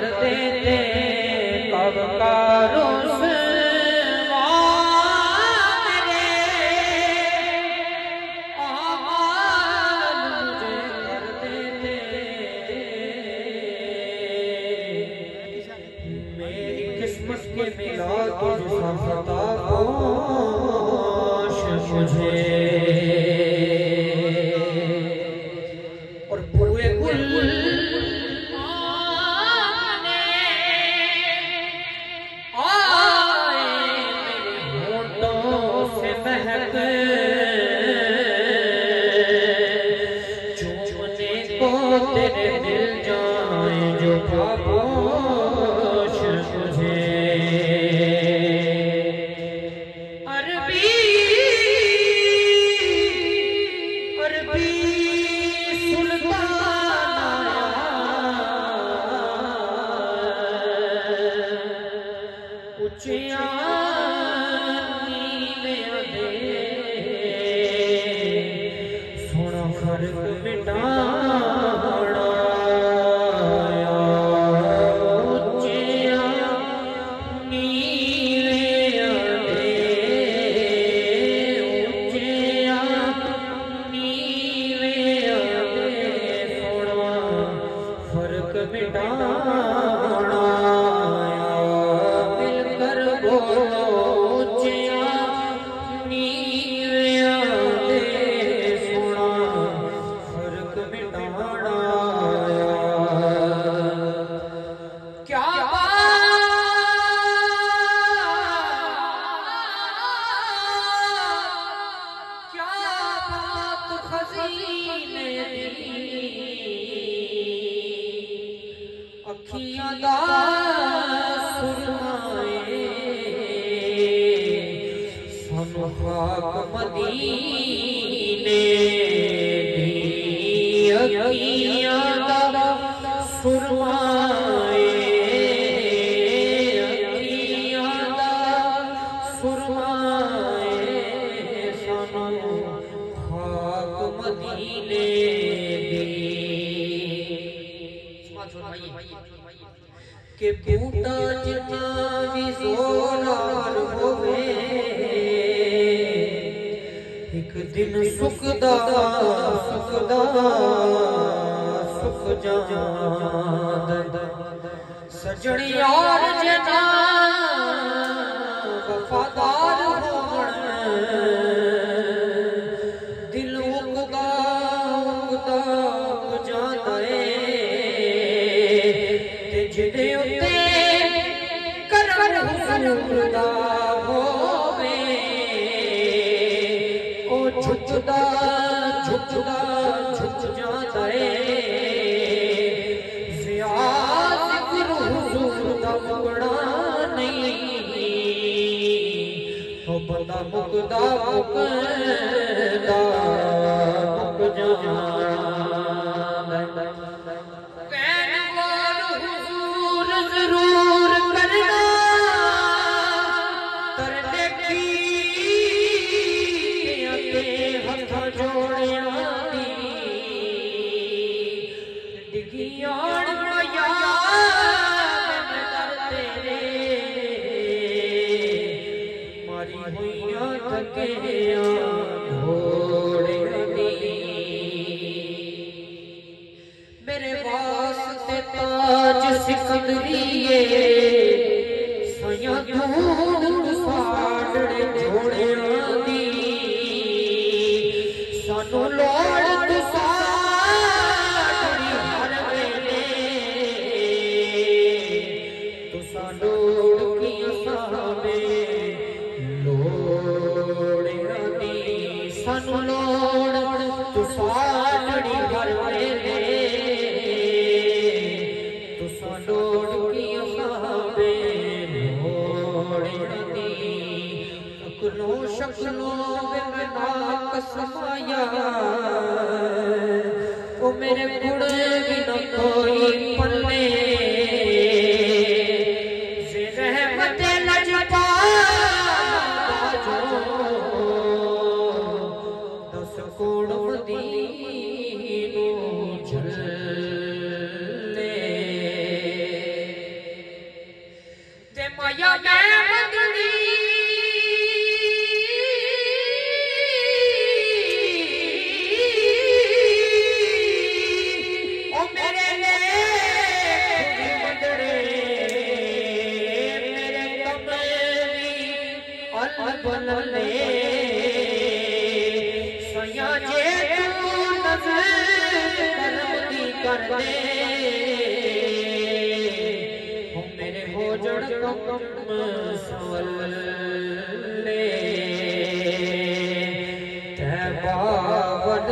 कर देते कब कारो मिला तुझसा खता पोश मुझे और पूरे गुल आए मेरे होठों से महक चूमने को तेरे मिल जाए जो खामोश मुझे सोना फर्क मिटाना फर्क मिटाना मिलकर बोलो अखियां दा सुरमाए सानू खाक मदीने दी अखियां दा सुरमाए अखियां दा सुरमाए सानू खाक मदीने के बूटा जितना भी जोरार होवे एक दिन सुखदा सुख जांद सजण यार जना वफादार होवण दिल उगदा जांदा जिदे उत्ते करम हुजूर दा होवे ओ झुकदा झुक जांदा ज़ियाद गुरु हुजूर दा मुकड़ा नहीं ओ बंदा मुकदा मुक जांदा जरूर करना करने की हथ जोड़िया डिगियान तेरे मारी हुइया थकिया मेरे वास्ते ताज सिकंदरिए सया धूड़ साड़े जोड़िया दी सानू लोड़ तुसाड़ी हर वेले तुसा लोड़ की सावे लोड़िया दी सानू लोड़ तुसाड़ी हर वेले शक्लों में कसमाया ओ मेरे गुड़ भी न कोई पल्ले से रहमत लजपा दस कोड़ मदीनो झले ले सोया जे तू नजर करम दी कर दे हो मेरे हो जड़ कम सवल ले तैबावद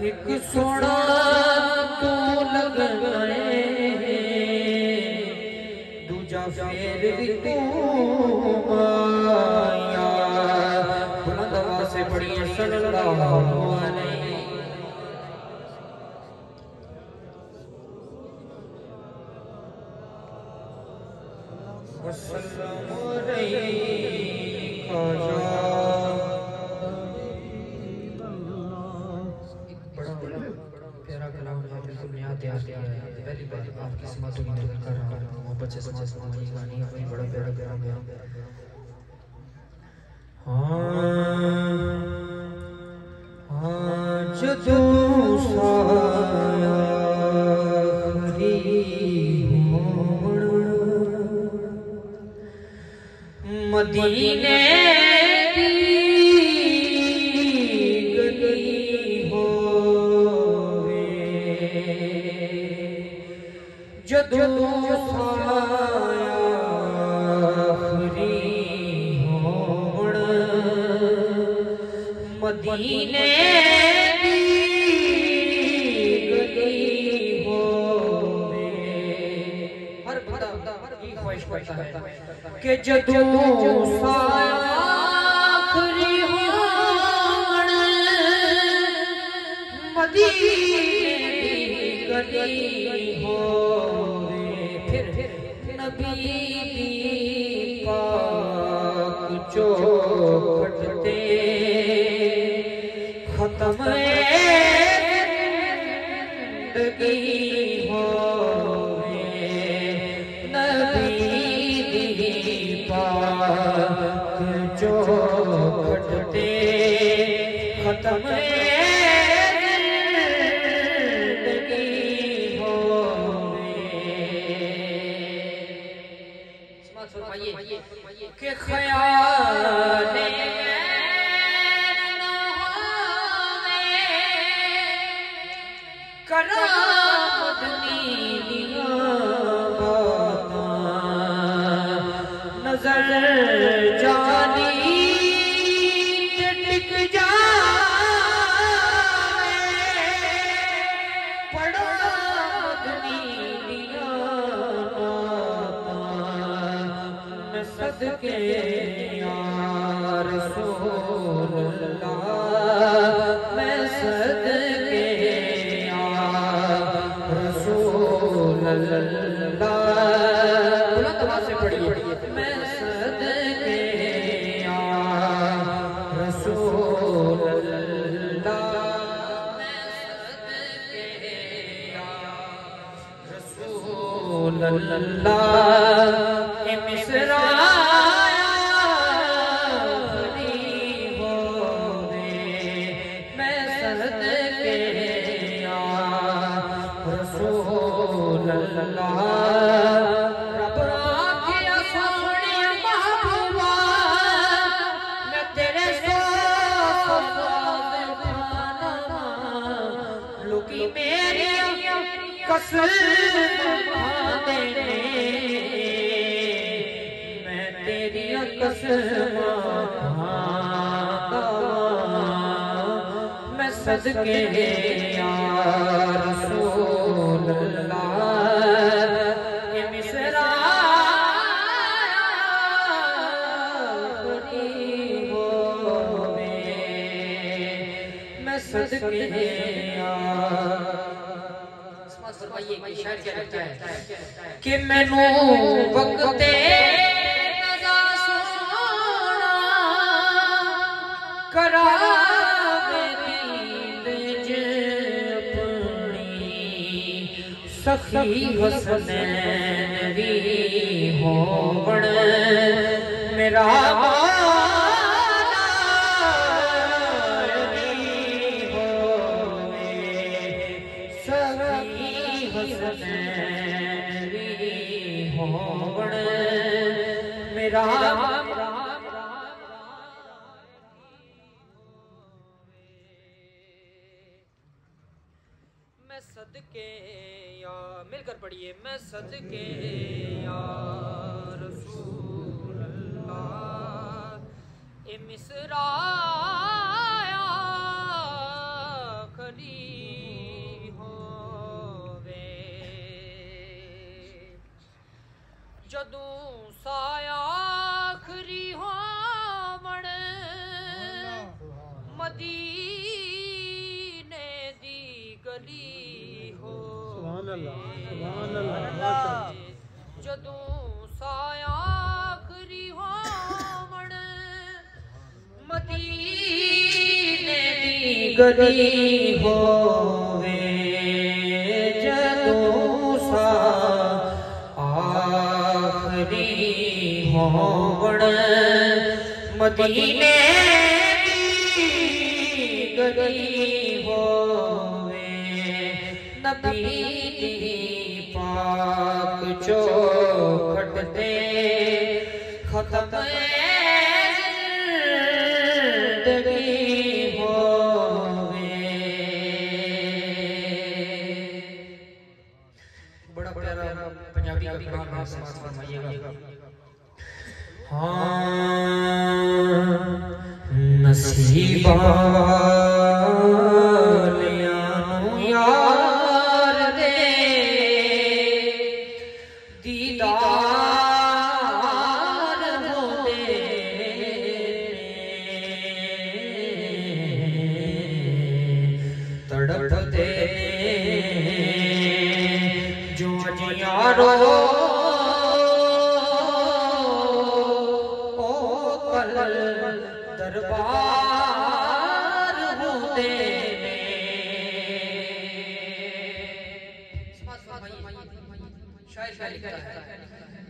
एक सोना तू लगनाए दूजा फेर भी तू माया बुलंद आवाज से पढ़िए सल्लल्लाहु अलैहि वसल्लम पहली बार आपकी समाज को निवेदन कर रहा हूँ मोहब्बत से समाज समाजी गानी अपनी बड़ा प्यारा प्यारा गया आज तू सारी मदीने जदू सायाखरी होण मदीने दी गली होवे हर बंदा ये ख्वाहिश करता है कि जदू सायाखरी होण मदीने दी गली नबी पाक जो खटते खत्म जिंदगी होवे नबी पाक जो खटते खत्म के ख्याले करामत नीलियां बातां नजर जानी टिक जाए पड़ा सदके या रसूल अल्लाह मैं सदके या रसूल अल्लाह बुलंद आवाज से पढ़िए मैं सदके या रसूल अल्लाह मैं सदके या रसूल अल्लाह मिसरा कसम मैं तेरी कसम मैं सदके या रसूल अल्लाह ये मिसरा होवे मैं सदके या कि मैनू वक्ते नज़ा सोना करावे दीद अपनी सखी हसनैन दी होवण मेरा होवण मेरा मैं सदके या मिलकर पढ़िए मैं सदके या रसूल अल्लाह ए मिसरा जदों साया आखरी होवण मदीने दी गली हो सुभान अल्लाह जदों साया आखरी होवण मदीने दी गली होवे जदों सा होवण मदीने दी गली होवे नबी दी पाक चौखट ते खत्म जिंदगी होवे बड़ा प्यारा पंजाबी का कलाम समाज फरमाइएगा नसीबा यार दे दीदार होते तड़पते जो यारो दरबार होते शायर लिखता है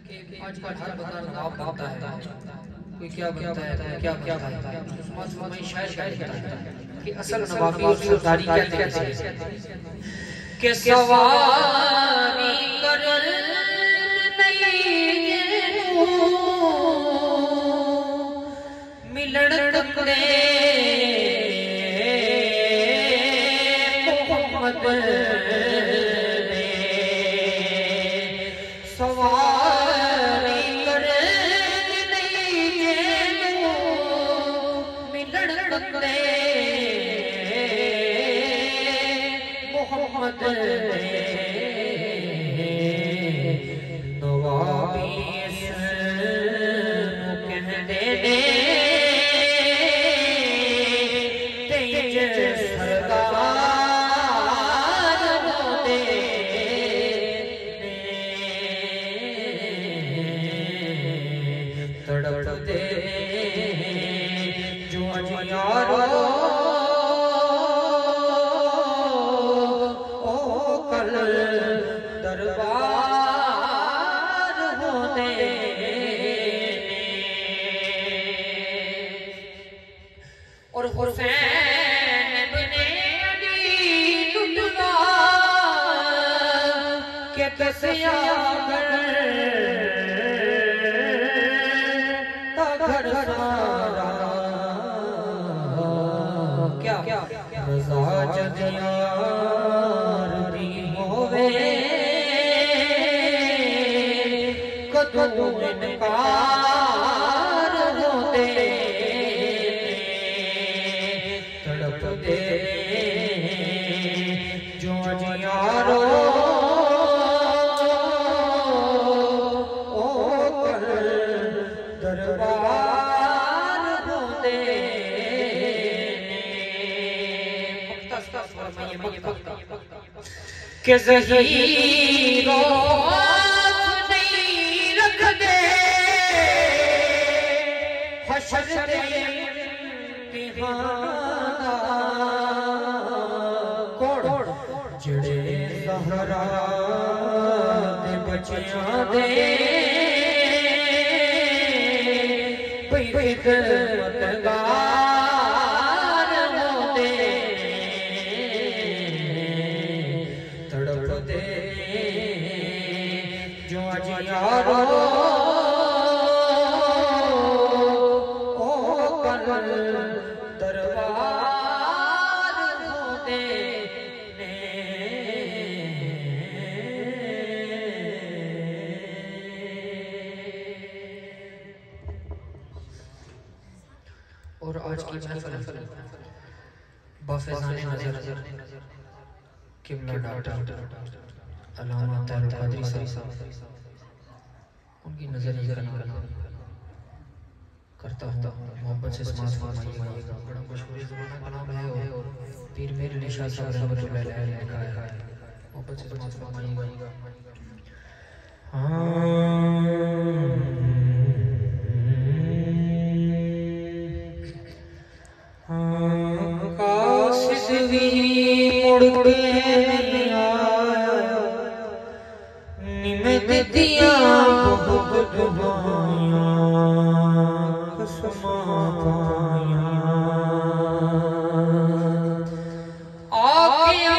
कि आजकल हर बंदा नवाब बनता है कोई क्या बनता है क्या क्या बनता है शायर लिखता है कि असल नवाबी और सरदारी क्या कहते हैं कि सवारी कर मिलन टुकड़े मोहम्मद ने सवारी कर मिलन टुकड़े मोहम्मद ने नवाबी कहते तड़पते जो यारो ओ कल दरबार होते और हुसैन बिने अली लुटवा के दसिया रज़ा जद यार दी होवे कदों इनकार होते तड़पते जो यारो ओ कल दरबार होते के ज़हीरो नहीं रख दे हशर दे इम्तिहाना कोड़ जड़े ज़हरा दे बच्चियां दे खिदमतगार होते तड़पते जो यारो आज महफिल बाफिज़ाने नज़र किबला डॉक्टर अल्लामा तारुल क़ादरी साहब उनकी नज़र करता हूँ। मोहब्बत से समाज फरमाइएगा। बड़ा मशहूर ज़माना कलाम है और पीर मेरे निशा साहब रहमतुल्लाह अलैह ने लिखा है। मोहब्बत से समाज फरमाइएगा। कासिदी मुड़ के आया निमत दिया बहुत दुआया कसमा पाया आके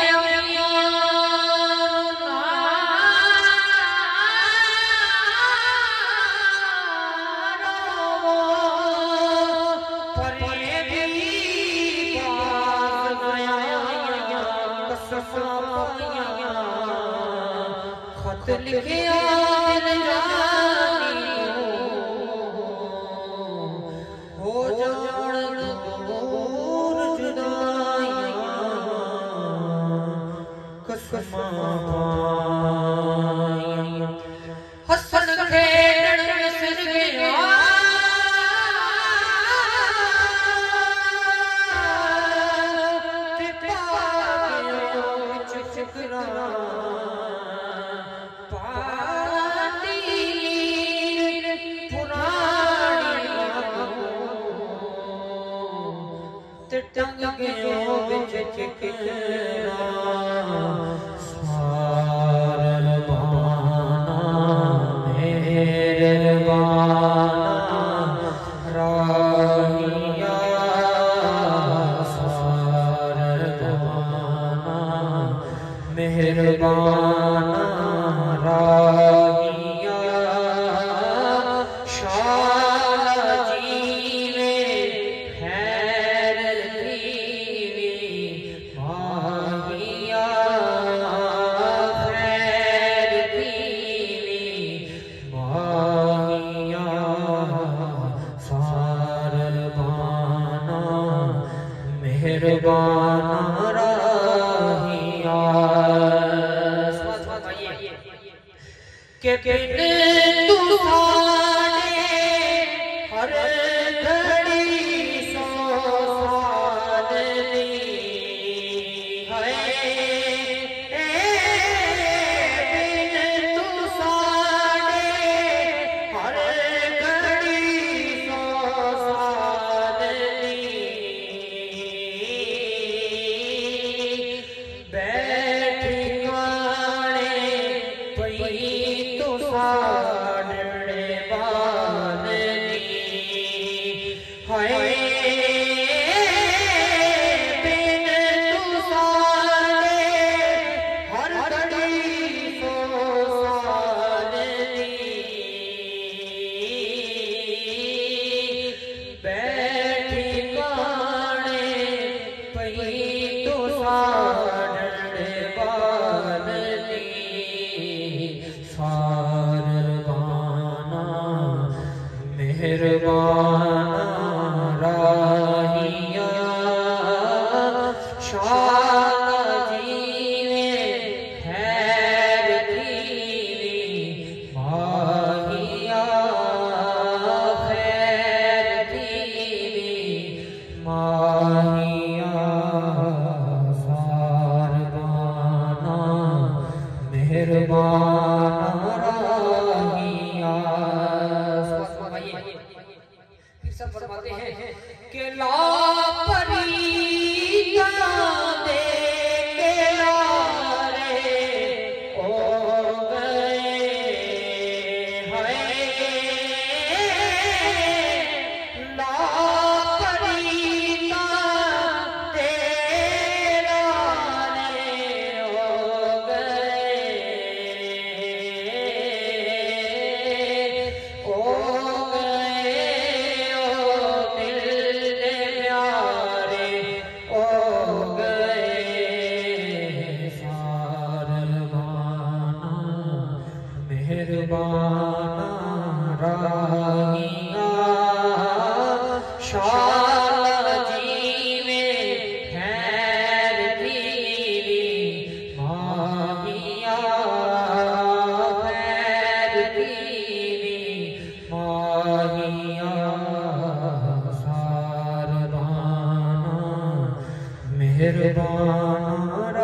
खत लिखे हो जान दूर जुदाइयां कसमा पाइयां हसन खेड़न सिर गया टंग गयो बिच चिकरा सारल बाना मेरे बाना राहिया सारल बाना मेहरबाना राहिया शाला जीवे मेहरबाना राहिया के बिन तू हर घड़ी सो सादली है बिन तू हर घड़ी सो सादली मेहरबाना राहिया शाला जीवे खैर दीवी माहिया खैर दीवी माहिया सारबाना मेहरबाना राहिया सब फरमाते हैं कि लापरी दे के यारे हो गए हैं लापरी तेरा हो गए मेहरबाना राहिया शाला मेहरबान